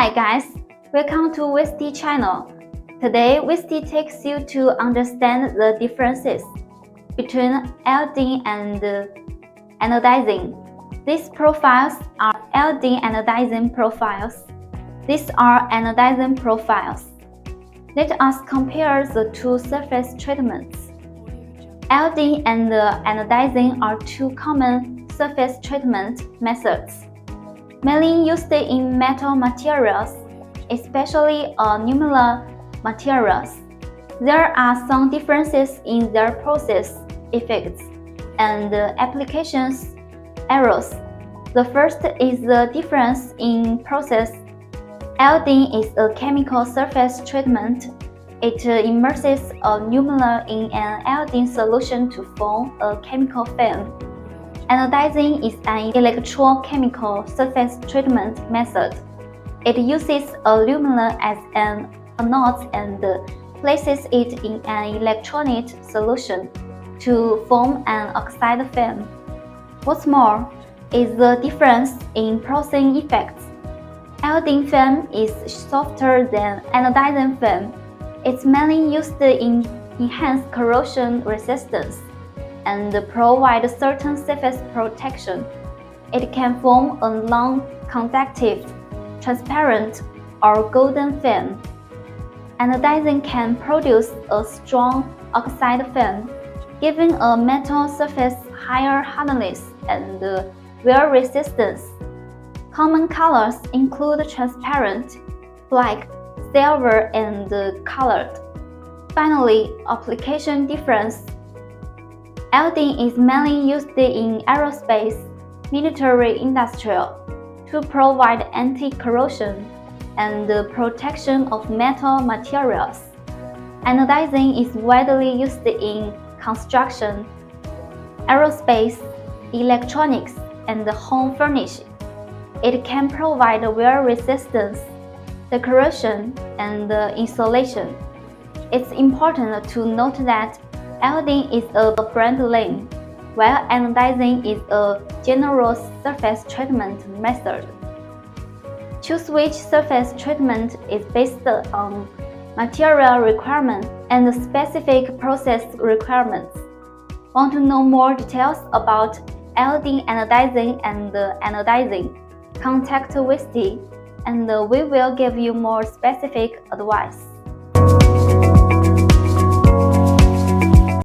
Hi guys, welcome to Wellste channel. Today Wellste takes you to understand the differences between alodine and anodizing. These profiles are alodine anodizing profiles. These are anodizing profiles. Let us compare the two surface treatments. Alodine and anodizing are two common surface treatment methods, mainly used in metal materials, especially aluminum materials. There are some differences in their process effects and applications errors. The first is the difference in process. Alodine is a chemical surface treatment. It immerses aluminum in an iodine solution to form a chemical film. Anodizing is an electrochemical surface treatment method. It uses aluminum as an anode and places it in an electrolyte solution to form an oxide film. What's more is the difference in processing effects. Iodine film is softer than anodizing film. It's mainly used in enhanced corrosion resistance and provide certain surface protection. It can form a non-conductive, transparent, or golden film. Anodizing can produce a strong oxide film, giving a metal surface higher hardness and wear resistance. Common colors include transparent, black, silver, and colored. Finally, application difference. Alodine is mainly used in aerospace, military industrial, to provide anti-corrosion and protection of metal materials. Anodizing is widely used in construction, aerospace, electronics, and home furnishing. It can provide wear resistance, corrosion, and insulation. It's important to note that alodine is a brand name, while anodizing is a general surface treatment method. Choose which surface treatment is based on material requirements and specific process requirements. Want to know more details about alodine anodizing and anodizing? Contact Wellste and we will give you more specific advice.